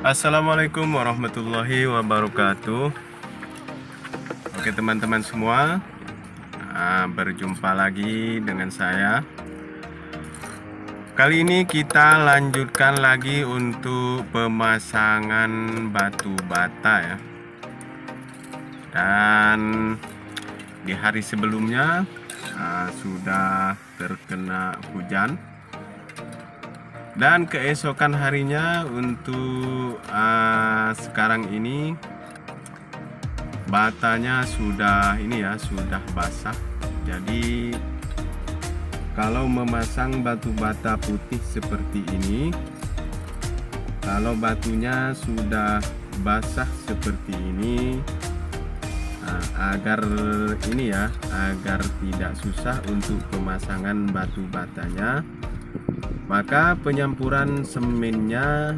Assalamualaikum warahmatullahi wabarakatuh. Oke teman-teman semua, berjumpa lagi dengan saya. Kali ini kita lanjutkan lagi untuk pemasangan batu bata ya. Dan di hari sebelumnya sudah terkena hujan. Dan keesokan harinya untuk sekarang ini batanya sudah sudah basah. Jadi kalau memasang batu bata putih seperti ini, kalau batunya sudah basah seperti ini, agar tidak susah untuk pemasangan batu batanya, maka penyampuran semennya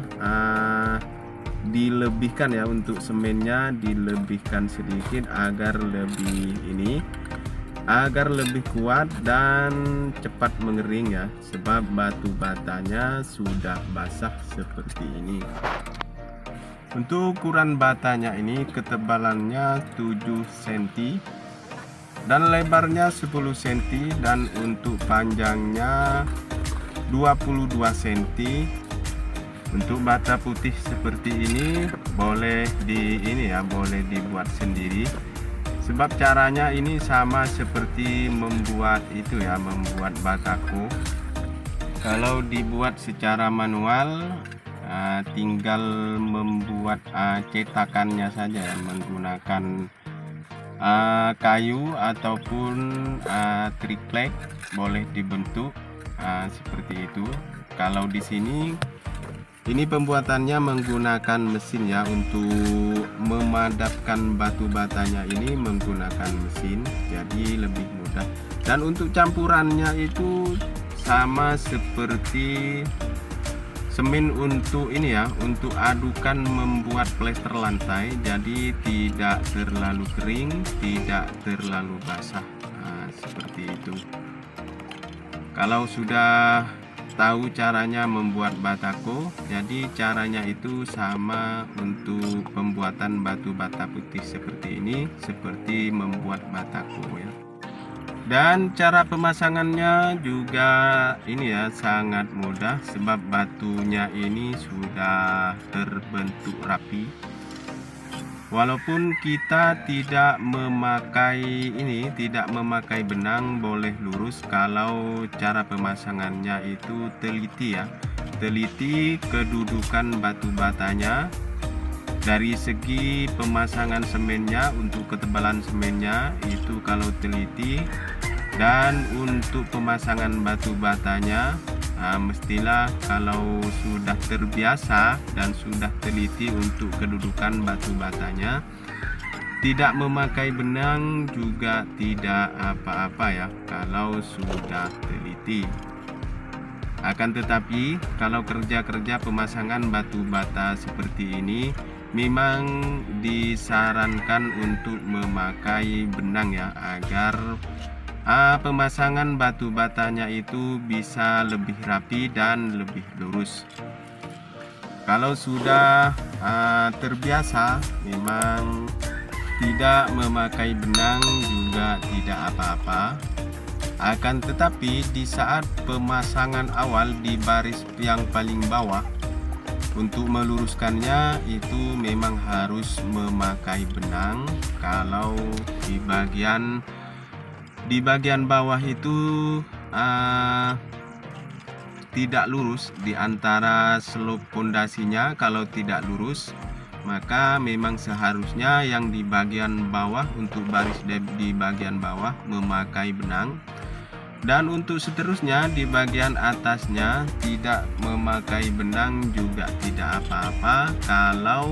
dilebihkan ya. Untuk semennya dilebihkan sedikit agar lebih kuat dan cepat mengering ya, sebab batu batanya sudah basah seperti ini. Untuk ukuran batanya ini ketebalannya 7 cm dan lebarnya 10 cm, dan untuk panjangnya 22 cm. Untuk bata putih seperti ini boleh dibuat sendiri, sebab caranya ini sama seperti membuat batako. Kalau dibuat secara manual, tinggal membuat cetakannya saja ya, menggunakan kayu ataupun triplek boleh dibentuk seperti itu. Kalau di sini ini pembuatannya menggunakan mesin ya. Untuk memadamkan batu batanya ini menggunakan mesin, jadi lebih mudah. Dan untuk campurannya itu sama seperti semen untuk untuk adukan membuat plester lantai, jadi tidak terlalu kering, tidak terlalu basah. Seperti itu. Kalau sudah tahu caranya membuat batako, jadi caranya itu sama untuk pembuatan batu bata putih seperti ini, seperti membuat batako ya. Dan cara pemasangannya juga sangat mudah, sebab batunya ini sudah terbentuk rapi. Walaupun kita tidak memakai benang, boleh lurus kalau cara pemasangannya itu teliti ya. Teliti kedudukan batu batanya dari segi pemasangan semennya. Untuk ketebalan semennya itu kalau teliti, dan untuk pemasangan batu batanya mestilah kalau sudah terbiasa dan sudah teliti untuk kedudukan batu batanya, tidak memakai benang juga tidak apa-apa ya kalau sudah teliti. Akan tetapi kalau kerja pemasangan batu bata seperti ini, memang disarankan untuk memakai benang ya, agar pemasangan batu batanya itu bisa lebih rapi dan lebih lurus. Kalau sudah terbiasa, memang tidak memakai benang juga tidak apa-apa. Akan tetapi di saat pemasangan awal di baris yang paling bawah, untuk meluruskannya itu memang harus memakai benang. Kalau di bagian bawah itu tidak lurus di antara slope pondasinya, kalau tidak lurus, maka memang seharusnya yang di bagian bawah, untuk baris di bagian bawah memakai benang. Dan untuk seterusnya di bagian atasnya tidak memakai benang juga tidak apa-apa, kalau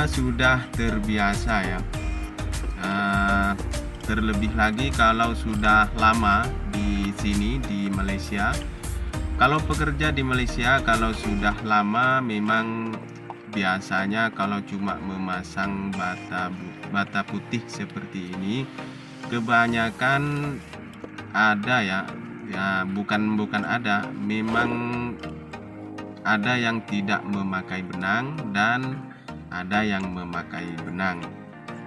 sudah terbiasa ya. Terlebih lagi kalau sudah lama di sini di Malaysia. Kalau pekerja di Malaysia, kalau sudah lama, memang biasanya kalau cuma memasang bata putih seperti ini, kebanyakan ada ya bukan ada, memang ada yang tidak memakai benang dan ada yang memakai benang.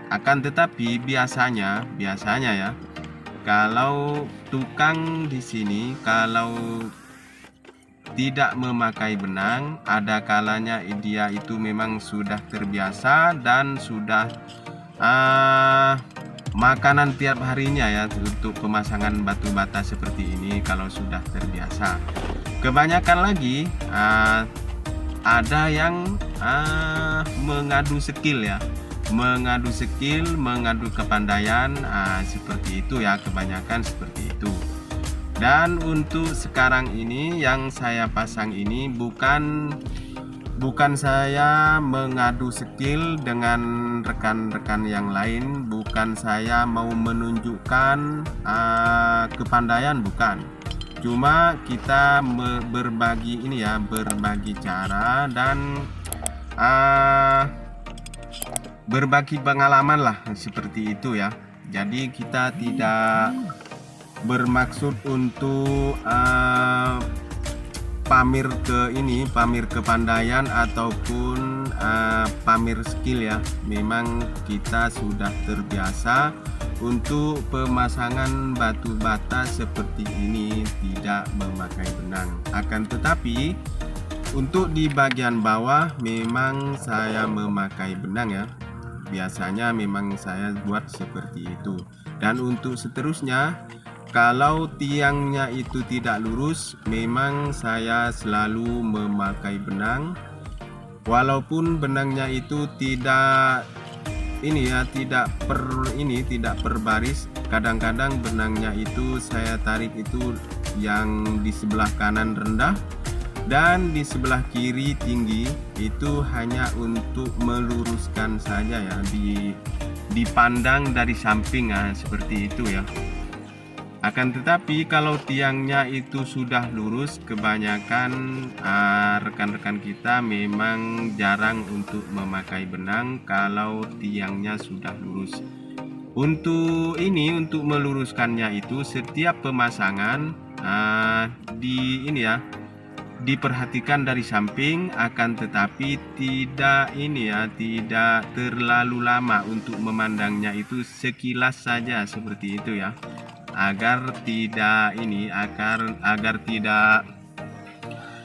Akan tetapi biasanya ya, kalau tukang di sini kalau tidak memakai benang, ada kalanya dia itu memang sudah terbiasa dan sudah makanan tiap harinya ya untuk pemasangan batu bata seperti ini. Kalau sudah terbiasa, kebanyakan lagi ada yang mengadu skill ya, mengadu kepandaian, seperti itu ya, kebanyakan seperti itu. Dan untuk sekarang ini yang saya pasang ini bukan saya mengadu skill dengan rekan-rekan yang lain, bukan saya mau menunjukkan kepandaian, bukan. Cuma kita berbagi ini ya, berbagi cara dan berbagi pengalaman lah, seperti itu ya. Jadi kita tidak bermaksud untuk pamer kepandaian ataupun pamer skill ya. Memang kita sudah terbiasa untuk pemasangan batu bata seperti ini, tidak memakai benang. Akan tetapi untuk di bagian bawah memang saya memakai benang ya. Biasanya memang saya buat seperti itu. Dan untuk seterusnya, kalau tiangnya itu tidak lurus, memang saya selalu memakai benang. Walaupun benangnya itu tidak per baris. Kadang-kadang benangnya itu saya tarik itu yang di sebelah kanan rendah dan di sebelah kiri tinggi, itu hanya untuk meluruskan saja ya, dipandang dari samping seperti itu ya. Akan tetapi kalau tiangnya itu sudah lurus, kebanyakan rekan-rekan kita memang jarang untuk memakai benang kalau tiangnya sudah lurus. Untuk meluruskannya itu setiap pemasangan diperhatikan dari samping, akan tetapi tidak terlalu lama untuk memandangnya, itu sekilas saja seperti itu ya. Agar tidak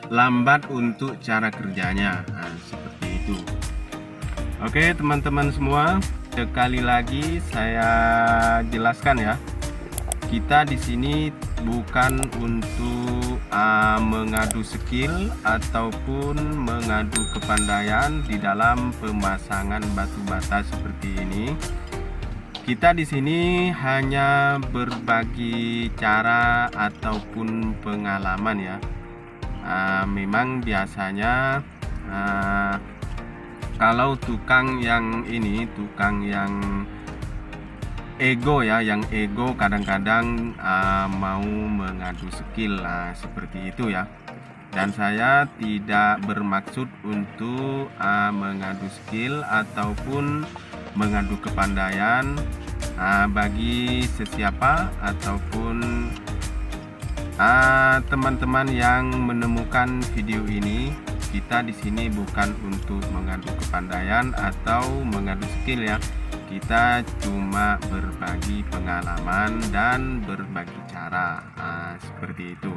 lambat untuk cara kerjanya, seperti itu. Oke teman-teman semua, sekali lagi saya jelaskan ya, kita di sini bukan untuk mengadu skill ataupun mengadu kepandaian di dalam pemasangan batu bata seperti ini. Kita di sini hanya berbagi cara ataupun pengalaman ya. Memang biasanya kalau tukang yang ego ya, yang ego kadang-kadang mau mengadu skill seperti itu ya. Dan saya tidak bermaksud untuk mengadu skill ataupun mengadu kepandaian bagi sesiapa ataupun teman-teman yang menemukan video ini. Kita di sini bukan untuk mengadu kepandaian atau mengadu skill ya. Kita cuma berbagi pengalaman dan berbagi cara, seperti itu.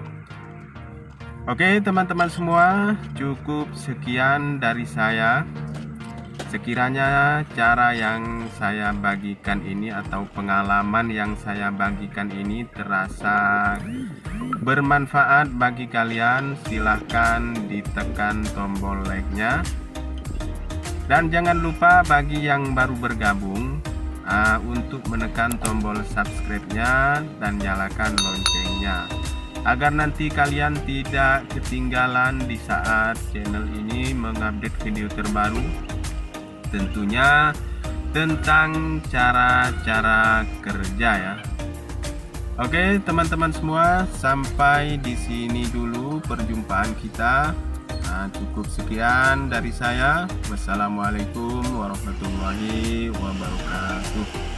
Oke teman-teman semua, cukup sekian dari saya. Sekiranya cara yang saya bagikan ini atau pengalaman yang saya bagikan ini terasa bermanfaat bagi kalian, silahkan ditekan tombol like-nya. Dan jangan lupa bagi yang baru bergabung untuk menekan tombol subscribe-nya dan nyalakan loncengnya, agar nanti kalian tidak ketinggalan di saat channel ini mengupdate video terbaru, tentunya tentang cara-cara kerja ya. Oke teman-teman semua, sampai di sini dulu perjumpaan kita. Cukup sekian dari saya. Wassalamualaikum warahmatullahi wabarakatuh.